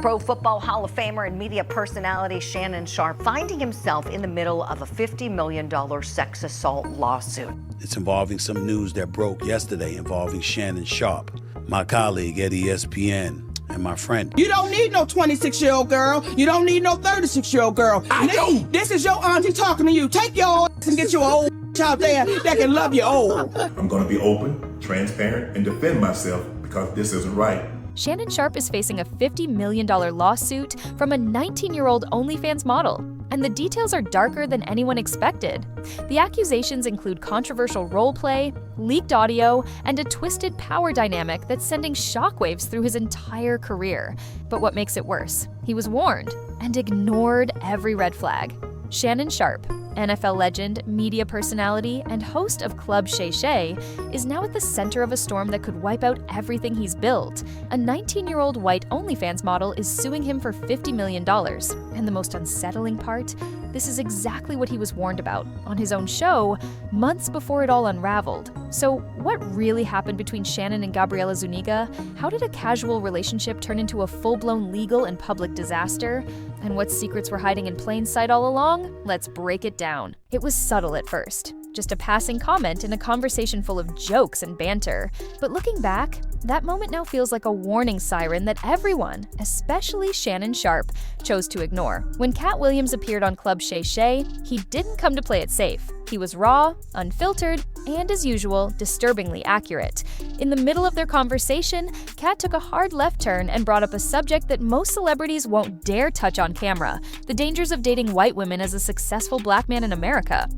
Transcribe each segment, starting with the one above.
Pro Football Hall of Famer and media personality Shannon Sharpe finding himself in the middle of a $50 million sex assault lawsuit. It's involving some news that broke yesterday involving Shannon Sharpe, my colleague at ESPN, and my friend. You don't need no 26-year-old girl. You don't need no 36-year-old girl. I do. This is your auntie talking to you. Take your ass and get your old out there that can love you old. I'm going to be open, transparent, and defend myself because this isn't right. Shannon Sharpe is facing a $50 million lawsuit from a 19-year-old OnlyFans model, and the details are darker than anyone expected. The accusations include controversial role play, leaked audio, and a twisted power dynamic that's sending shockwaves through his entire career. But what makes it worse? He was warned and ignored every red flag. Shannon Sharpe, NFL legend, media personality, and host of Club Shay Shay, is now at the center of a storm that could wipe out everything he's built. A 19-year-old white OnlyFans model is suing him for $50 million. And the most unsettling part? This is exactly what he was warned about on his own show months before it all unraveled. So what really happened between Shannon and Gabriella Zuniga? How did a casual relationship turn into a full-blown legal and public disaster? And what secrets were hiding in plain sight all along? Let's break it down. It was subtle at first, just a passing comment in a conversation full of jokes and banter. But looking back, that moment now feels like a warning siren that everyone, especially Shannon Sharpe, chose to ignore. When Katt appeared on Club Shay Shay, he didn't come to play it safe. He was raw, unfiltered, and as usual, disturbingly accurate. In the middle of their conversation, Katt took a hard left turn and brought up a subject that most celebrities won't dare touch on camera: the dangers of dating white women as a successful black man in America.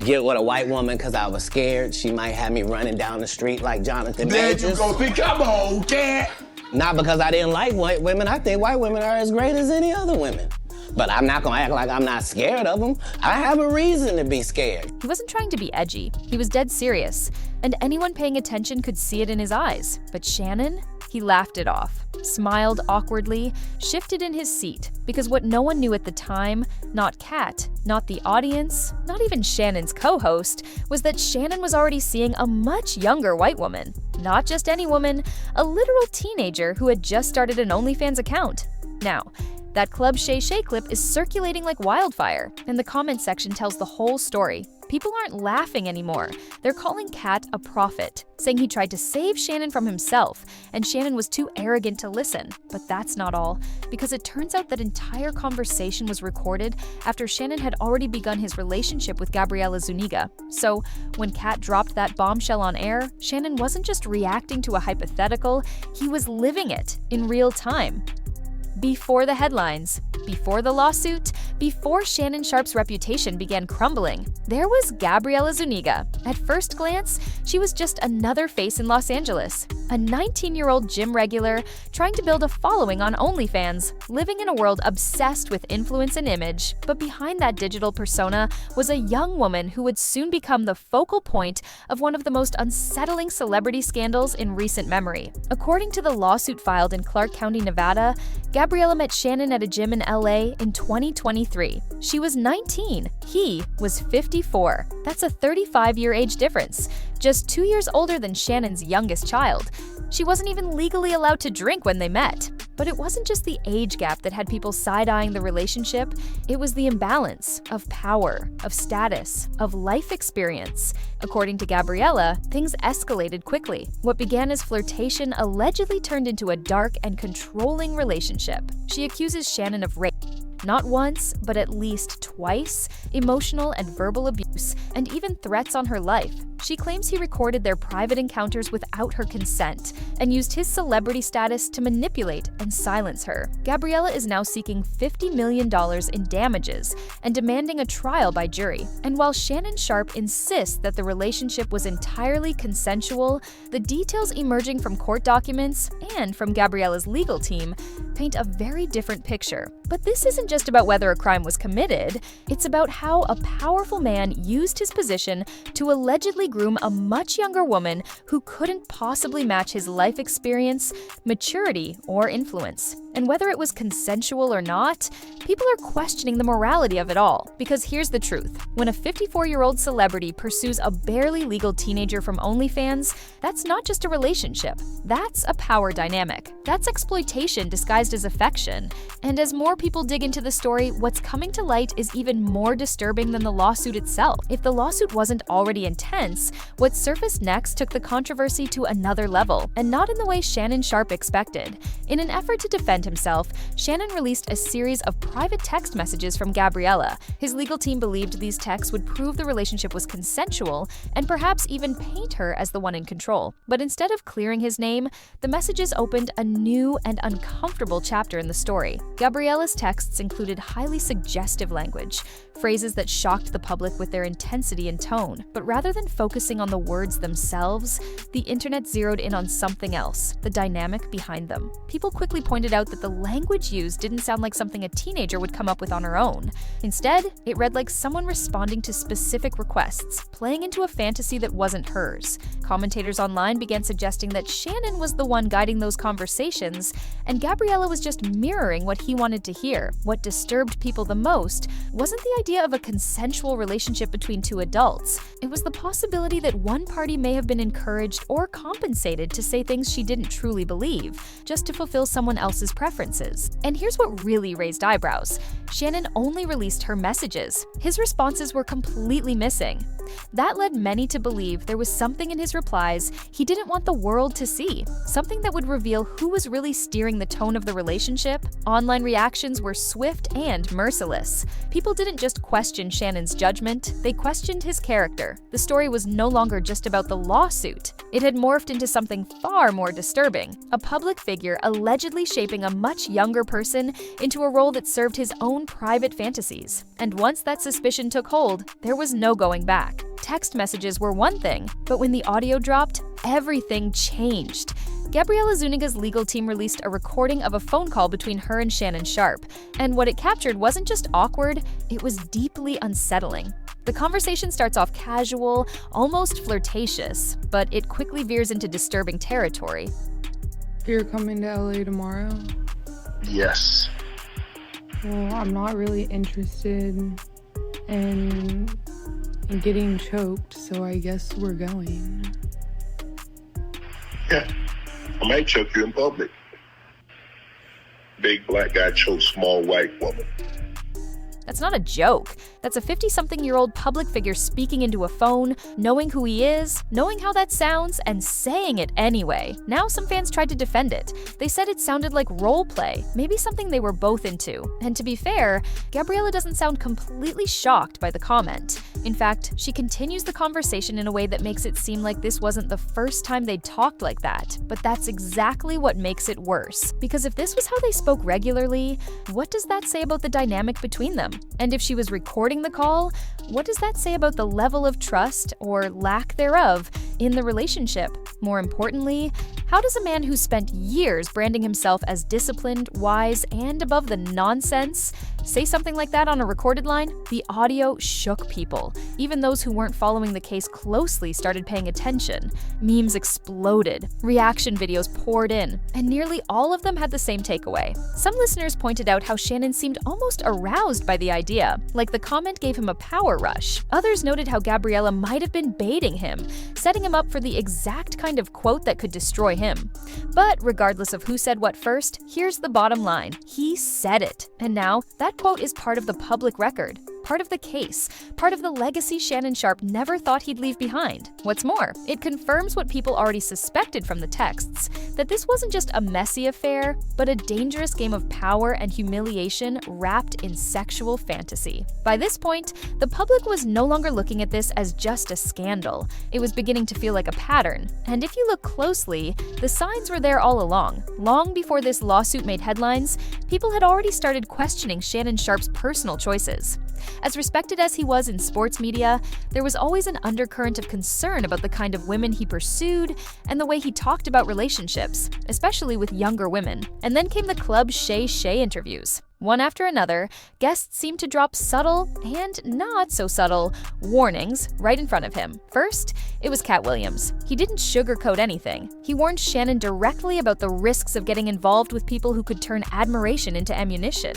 Get with a white woman because I was scared she might have me running down the street like Jonathan Majors. There you go. Come on, Katt. Not because I didn't like white women. I think white women are as great as any other women. But I'm not gonna act like I'm not scared of them. I have a reason to be scared. He wasn't trying to be edgy. He was dead serious. And anyone paying attention could see it in his eyes. But Shannon? He laughed it off, smiled awkwardly, shifted in his seat, because what no one knew at the time, not Katt, not the audience, not even Shannon's co-host, was that Shannon was already seeing a much younger white woman. Not just any woman, a literal teenager who had just started an OnlyFans account. Now, that Club Shay Shay clip is circulating like wildfire, and the comment section tells the whole story. People aren't laughing anymore. They're calling Katt a prophet, saying he tried to save Shannon from himself, and Shannon was too arrogant to listen. But that's not all, because it turns out that entire conversation was recorded after Shannon had already begun his relationship with Gabriella Zuniga. So when Katt dropped that bombshell on air, Shannon wasn't just reacting to a hypothetical, he was living it in real time. Before the headlines, before the lawsuit, before Shannon Sharpe's reputation began crumbling, there was Gabriella Zuniga. At first glance, she was just another face in Los Angeles, a 19-year-old gym regular trying to build a following on OnlyFans, living in a world obsessed with influence and image. But behind that digital persona was a young woman who would soon become the focal point of one of the most unsettling celebrity scandals in recent memory. According to the lawsuit filed in Clark County, Nevada, Gabriella met Shannon at a gym in LA in 2023. She was 19. He was 54. That's a 35-year age difference, just 2 years older than Shannon's youngest child. She wasn't even legally allowed to drink when they met. But it wasn't just the age gap that had people side-eyeing the relationship. It was the imbalance of power, of status, of life experience. According to Gabriella, things escalated quickly. What began as flirtation allegedly turned into a dark and controlling relationship. She accuses Shannon of rape. Not once, but at least twice, emotional and verbal abuse, and even threats on her life. She claims he recorded their private encounters without her consent and used his celebrity status to manipulate and silence her. Gabriella is now seeking $50 million in damages and demanding a trial by jury. And while Shannon Sharpe insists that the relationship was entirely consensual, the details emerging from court documents and from Gabriella's legal team paint a very different picture. But this isn't just about whether a crime was committed, it's about how a powerful man used his position to allegedly groom a much younger woman who couldn't possibly match his life experience, maturity, or influence. And whether it was consensual or not, people are questioning the morality of it all. Because here's the truth. When a 54-year-old celebrity pursues a barely legal teenager from OnlyFans, that's not just a relationship. That's a power dynamic. That's exploitation disguised as affection. And as more people dig into the story, what's coming to light is even more disturbing than the lawsuit itself. If the lawsuit wasn't already intense, what surfaced next took the controversy to another level, and not in the way Shannon Sharpe expected. In an effort to defend himself, Shannon released a series of private text messages from Gabriella. His legal team believed these texts would prove the relationship was consensual and perhaps even paint her as the one in control. But instead of clearing his name, the messages opened a new and uncomfortable chapter in the story. Gabriella's texts included highly suggestive language, phrases that shocked the public with their intensity and tone. But rather than focusing on the words themselves, the internet zeroed in on something else, the dynamic behind them. People quickly pointed out that the language used didn't sound like something a teenager would come up with on her own. Instead, it read like someone responding to specific requests, playing into a fantasy that wasn't hers. Commentators online began suggesting that Shannon was the one guiding those conversations, and Gabriella was just mirroring what he wanted to hear. What disturbed people the most wasn't the idea of a consensual relationship between two adults. It was the possibility that one party may have been encouraged or compensated to say things she didn't truly believe, just to fulfill someone else's preferences. And here's what really raised eyebrows. Shannon only released her messages. His responses were completely missing. That led many to believe there was something in his replies he didn't want the world to see, something that would reveal who was really steering the tone of the relationship. Online reactions were swift and merciless. People didn't just question Shannon's judgment, they questioned his character. The story was no longer just about the lawsuit. It had morphed into something far more disturbing, a public figure allegedly shaping a much younger person into a role that served his own private fantasies. And once that suspicion took hold, there was no going back. Text messages were one thing, but when the audio dropped, everything changed. Gabriella Zuniga's legal team released a recording of a phone call between her and Shannon Sharpe, and what it captured wasn't just awkward, it was deeply unsettling. The conversation starts off casual, almost flirtatious, but it quickly veers into disturbing territory. You're coming to LA tomorrow? Yes. Well, I'm not really interested in getting choked, so I guess we're going. Yeah. I might choke you in public. Big black guy chokes small white woman. That's not a joke. That's a 50-something-year-old public figure speaking into a phone, knowing who he is, knowing how that sounds, and saying it anyway. Now some fans tried to defend it. They said it sounded like roleplay, maybe something they were both into. And to be fair, Gabriella doesn't sound completely shocked by the comment. In fact, she continues the conversation in a way that makes it seem like this wasn't the first time they'd talked like that. But that's exactly what makes it worse. Because if this was how they spoke regularly, what does that say about the dynamic between them? And if she was recording the call, what does that say about the level of trust, or lack thereof, in the relationship? More importantly, how does a man who spent years branding himself as disciplined, wise, and above the nonsense say something like that on a recorded line? The audio shook people. Even those who weren't following the case closely started paying attention. Memes exploded. Reaction videos poured in, and nearly all of them had the same takeaway. Some listeners pointed out how Shannon seemed almost aroused by the idea, like the comment gave him a power rush. Others noted how Gabriella might have been baiting him, setting him up for the exact kind of quote that could destroy him. But regardless of who said what first, here's the bottom line. He said it. And now, that quote is part of the public record, part of the case, part of the legacy Shannon Sharpe never thought he'd leave behind. What's more, it confirms what people already suspected from the texts, that this wasn't just a messy affair, but a dangerous game of power and humiliation wrapped in sexual fantasy. By this point, the public was no longer looking at this as just a scandal. It was beginning to feel like a pattern. And if you look closely, the signs were there all along. Long before this lawsuit made headlines, people had already started questioning Shannon Sharpe's personal choices. As respected as he was in sports media, there was always an undercurrent of concern about the kind of women he pursued and the way he talked about relationships, especially with younger women. And then came the Club Shay Shay interviews. One after another, guests seemed to drop subtle and not so subtle warnings right in front of him. First, it was Katt Williams. He didn't sugarcoat anything. He warned Shannon directly about the risks of getting involved with people who could turn admiration into ammunition.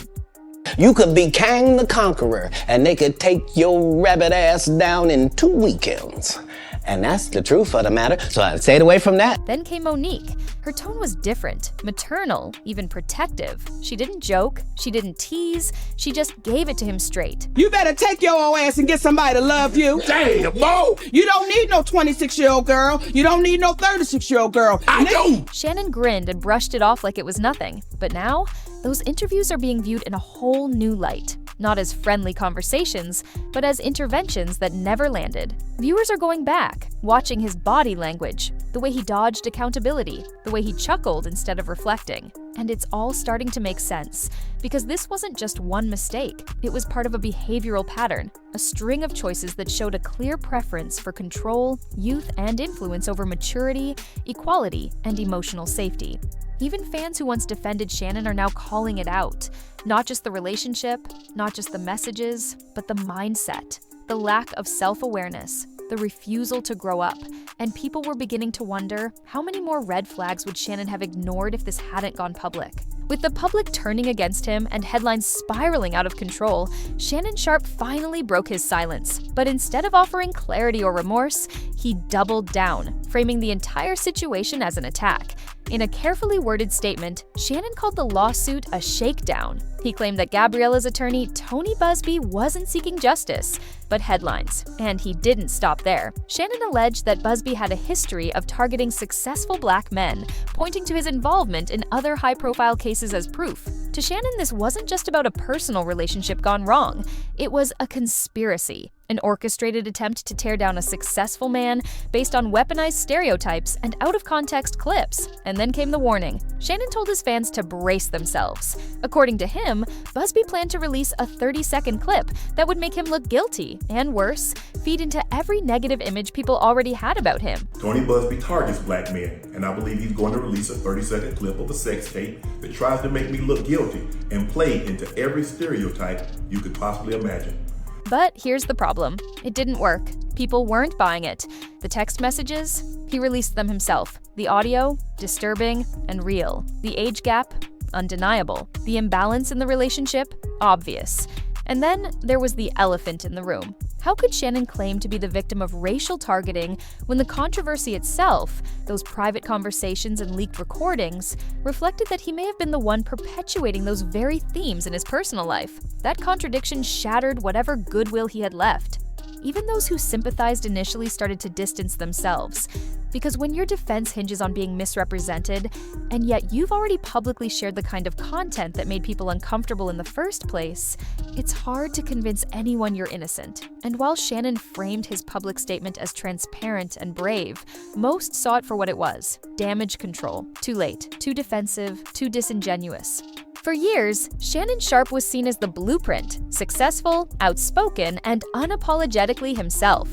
You could be Kang the Conqueror, and they could take your rabbit ass down in 2 weekends. And that's the truth of the matter, so I stayed away from that. Then came Monique. Her tone was different, maternal, even protective. She didn't joke, she didn't tease, she just gave it to him straight. You better take your old ass and get somebody to love you. Damn, Mo! You don't need no 26-year-old girl. You don't need no 36-year-old girl. I do! Shannon grinned and brushed it off like it was nothing. But now, those interviews are being viewed in a whole new light. Not as friendly conversations, but as interventions that never landed. Viewers are going back, watching his body language, the way he dodged accountability, the way he chuckled instead of reflecting. And it's all starting to make sense, because this wasn't just one mistake. It was part of a behavioral pattern, a string of choices that showed a clear preference for control, youth, and influence over maturity, equality, and emotional safety. Even fans who once defended Shannon are now calling it out. Not just the relationship, not just the messages, but the mindset, the lack of self-awareness, the refusal to grow up. And people were beginning to wonder, how many more red flags would Shannon have ignored if this hadn't gone public? With the public turning against him and headlines spiraling out of control, Shannon Sharpe finally broke his silence. But instead of offering clarity or remorse, he doubled down, framing the entire situation as an attack. In a carefully worded statement, Shannon called the lawsuit a shakedown. He claimed that Gabriella's attorney, Tony Busby, wasn't seeking justice, but headlines. And he didn't stop there. Shannon alleged that Busby had a history of targeting successful black men, pointing to his involvement in other high-profile cases as proof. To Shannon, this wasn't just about a personal relationship gone wrong. It was a conspiracy, an orchestrated attempt to tear down a successful man based on weaponized stereotypes and out-of-context clips. And then came the warning. Shannon told his fans to brace themselves. According to him, Busby planned to release a 30-second clip that would make him look guilty, and worse, feed into every negative image people already had about him. Tony Busby targets black men, and I believe he's going to release a 30-second clip of a sex tape that tries to make me look guilty and play into every stereotype you could possibly imagine. But here's the problem. It didn't work. People weren't buying it. The text messages? He released them himself. The audio? Disturbing and real. The age gap? Undeniable. The imbalance in the relationship? Obvious. And then there was the elephant in the room. How could Shannon claim to be the victim of racial targeting when the controversy itself, those private conversations and leaked recordings, reflected that he may have been the one perpetuating those very themes in his personal life? That contradiction shattered whatever goodwill he had left. Even those who sympathized initially started to distance themselves. Because when your defense hinges on being misrepresented, and yet you've already publicly shared the kind of content that made people uncomfortable in the first place, it's hard to convince anyone you're innocent. And while Shannon framed his public statement as transparent and brave, most saw it for what it was: damage control. Too late, too defensive, too disingenuous. For years, Shannon Sharpe was seen as the blueprint, successful, outspoken, and unapologetically himself.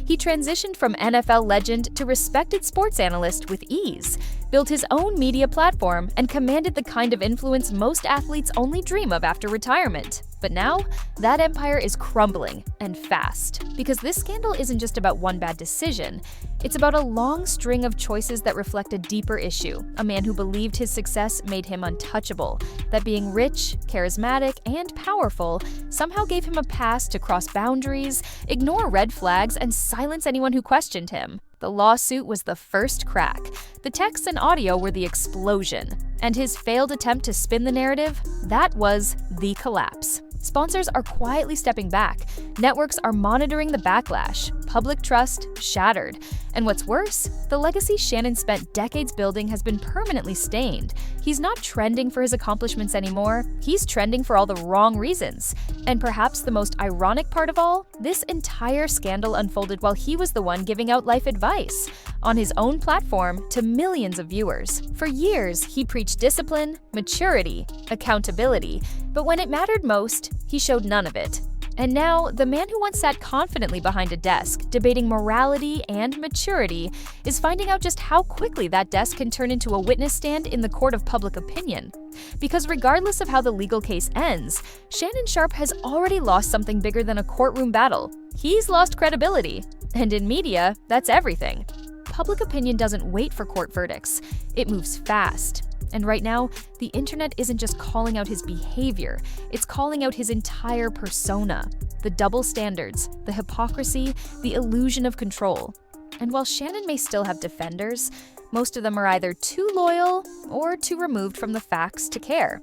He transitioned from NFL legend to respected sports analyst with ease, built his own media platform, and commanded the kind of influence most athletes only dream of after retirement. But now, that empire is crumbling, and fast. Because this scandal isn't just about one bad decision. It's about a long string of choices that reflect a deeper issue. A man who believed his success made him untouchable. That being rich, charismatic, and powerful somehow gave him a pass to cross boundaries, ignore red flags, and silence anyone who questioned him. The lawsuit was the first crack. The texts and audio were the explosion. And his failed attempt to spin the narrative, that was the collapse. Sponsors are quietly stepping back. Networks are monitoring the backlash. Public trust shattered. And what's worse, the legacy Shannon spent decades building has been permanently stained. He's not trending for his accomplishments anymore. He's trending for all the wrong reasons. And perhaps the most ironic part of all, this entire scandal unfolded while he was the one giving out life advice on his own platform to millions of viewers. For years, he preached discipline, maturity, accountability, but when it mattered most, he showed none of it. And now, the man who once sat confidently behind a desk, debating morality and maturity, is finding out just how quickly that desk can turn into a witness stand in the court of public opinion. Because regardless of how the legal case ends, Shannon Sharpe has already lost something bigger than a courtroom battle. He's lost credibility. And in media, that's everything. Public opinion doesn't wait for court verdicts. It moves fast. And right now, the internet isn't just calling out his behavior, it's calling out his entire persona. The double standards, the hypocrisy, the illusion of control. And while Shannon may still have defenders, most of them are either too loyal or too removed from the facts to care.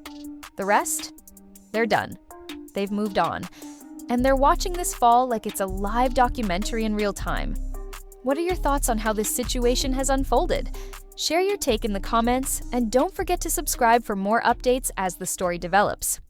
The rest? They're done. They've moved on. And they're watching this fall like it's a live documentary in real time. What are your thoughts on how this situation has unfolded? Share your take in the comments, and don't forget to subscribe for more updates as the story develops.